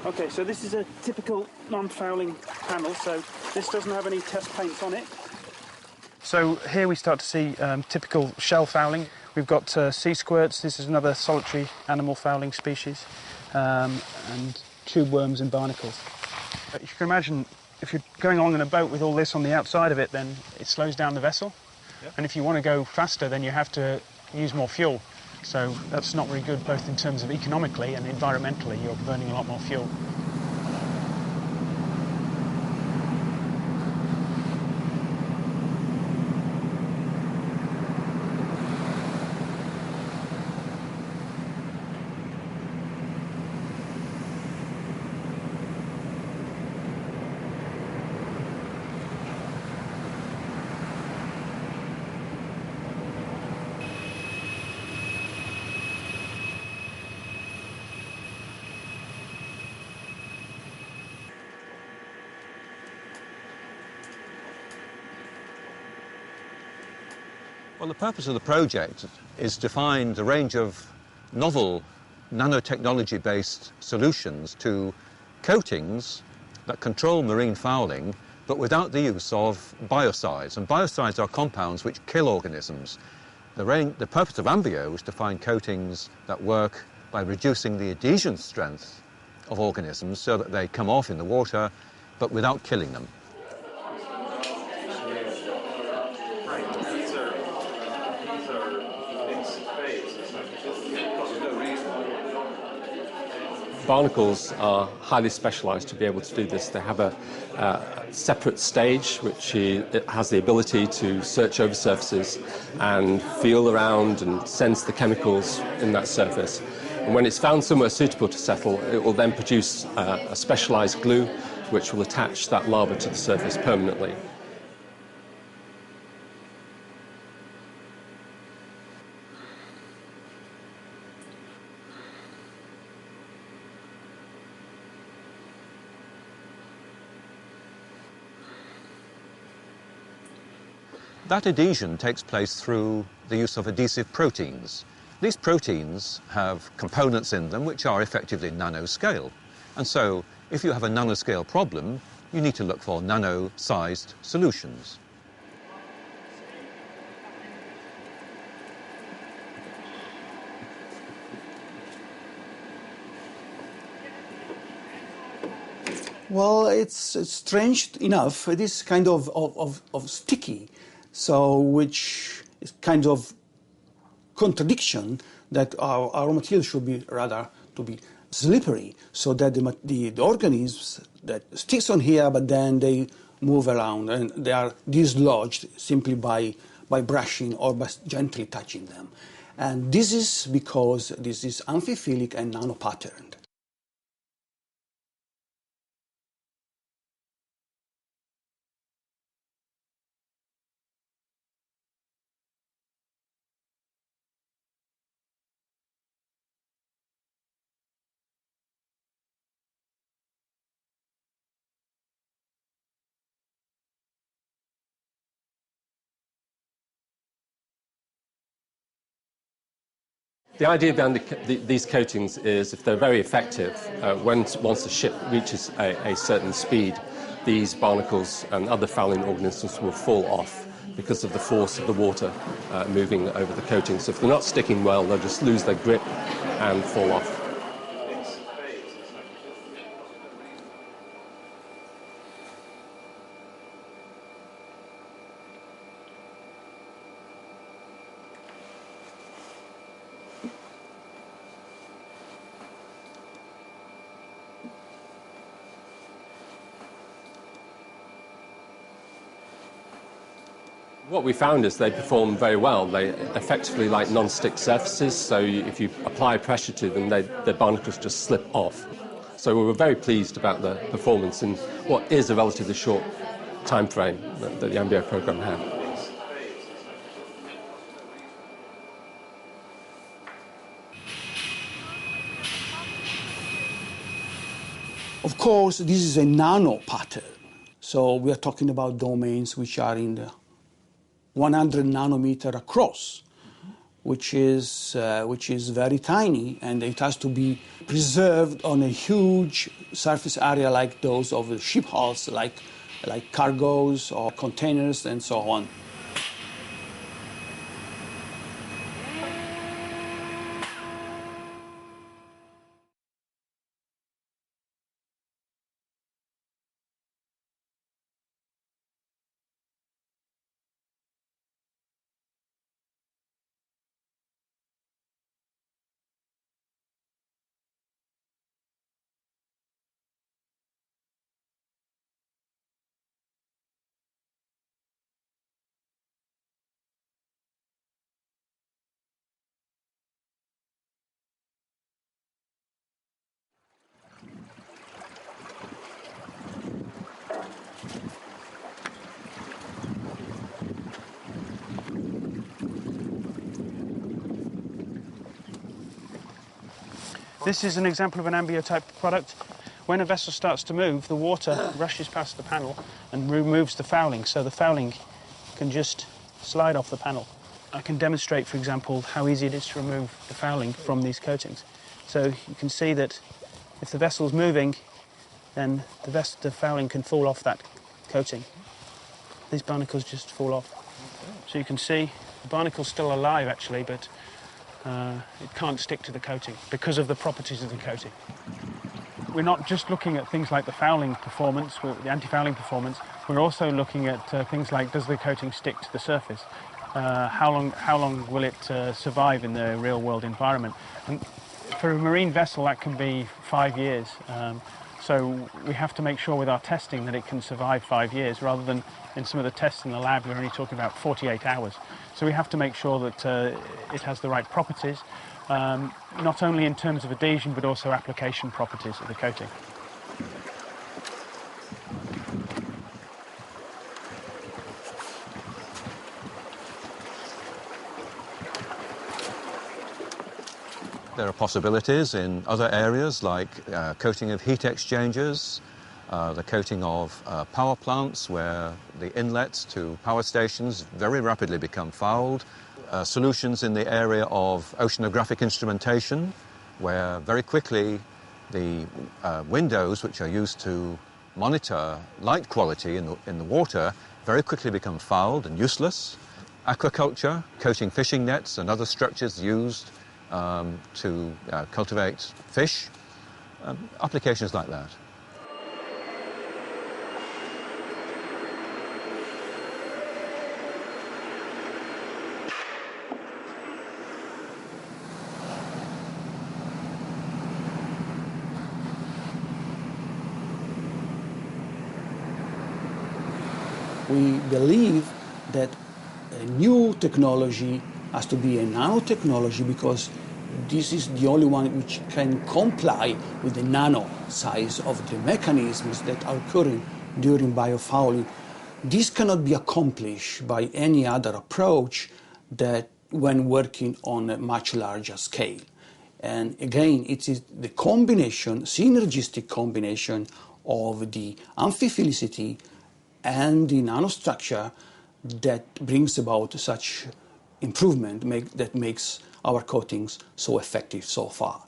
Okay, so this is a typical non-fouling panel, so this doesn't have any test paints on it. So here we start to see typical shell fouling. We've got sea squirts. This is another solitary animal fouling species, and tube worms and barnacles. But you can imagine if you're going along in a boat with all this on the outside of it, then it slows down the vessel. Yep. And if you want to go faster, then you have to use more fuel. So that's not very good, both in terms of economically and environmentally. You're burning a lot more fuel. Well, the purpose of the project is to find a range of novel nanotechnology-based solutions to coatings that control marine fouling, but without the use of biocides. And biocides are compounds which kill organisms. The purpose of Ambio is to find coatings that work by reducing the adhesion strength of organisms so that they come off in the water, but without killing them. Barnacles are highly specialised to be able to do this. They have a separate stage which it has the ability to search over surfaces and feel around and sense the chemicals in that surface. And when it's found somewhere suitable to settle, it will then produce a specialised glue which will attach that larva to the surface permanently. That adhesion takes place through the use of adhesive proteins. These proteins have components in them which are effectively nanoscale. And so, if you have a nanoscale problem, you need to look for nano-sized solutions. Well, it's strange enough. It is kind of sticky, so which is kind of contradiction that our material should be rather to be slippery, so that the organisms that sticks on here, but then they move around and they are dislodged simply by brushing or by gently touching them. And this is because this is amphiphilic and nanopatterned. The idea behind these coatings is if they're very effective, once the ship reaches a certain speed, these barnacles and other fouling organisms will fall off because of the force of the water moving over the coating. So if they're not sticking well, they'll just lose their grip and fall off. What we found is they perform very well. They effectively like non-stick surfaces, so if you apply pressure to them, the barnacles just slip off. So we were very pleased about the performance in what is a relatively short time frame that the Ambio program had. Of course, this is a nano pattern, so we are talking about domains which are in the 100 nanometer across, which is very tiny, and it has to be preserved on a huge surface area like those of the ship hulls, like cargoes or containers and so on. This is an example of an ambio-type product. When a vessel starts to move, the water rushes past the panel and removes the fouling, so the fouling can just slide off the panel. I can demonstrate, for example, how easy it is to remove the fouling from these coatings. So you can see that if the vessel's moving, then the fouling can fall off that coating. These barnacles just fall off. So you can see the barnacle's still alive, actually, but it can't stick to the coating because of the properties of the coating. We're not just looking at things like the fouling performance, the anti-fouling performance. We're also looking at things like, does the coating stick to the surface? How long will it survive in the real-world environment? And for a marine vessel, that can be 5 years. So we have to make sure with our testing that it can survive 5 years, rather than in some of the tests in the lab, we're only talking about 48 hours. So we have to make sure that it has the right properties, not only in terms of adhesion, but also application properties of the coating. There are possibilities in other areas like coating of heat exchangers, the coating of power plants where the inlets to power stations very rapidly become fouled, solutions in the area of oceanographic instrumentation where very quickly the windows which are used to monitor light quality in the water very quickly become fouled and useless. Aquaculture, coating fishing nets and other structures used to cultivate fish, applications like that. We believe that a new technology has to be a nanotechnology, because this is the only one which can comply with the nano size of the mechanisms that are occurring during biofouling. This cannot be accomplished by any other approach that when working on a much larger scale. And again, it is the combination, synergistic combination of the amphiphilicity and the nanostructure that brings about such improvement that makes our coatings so effective so far.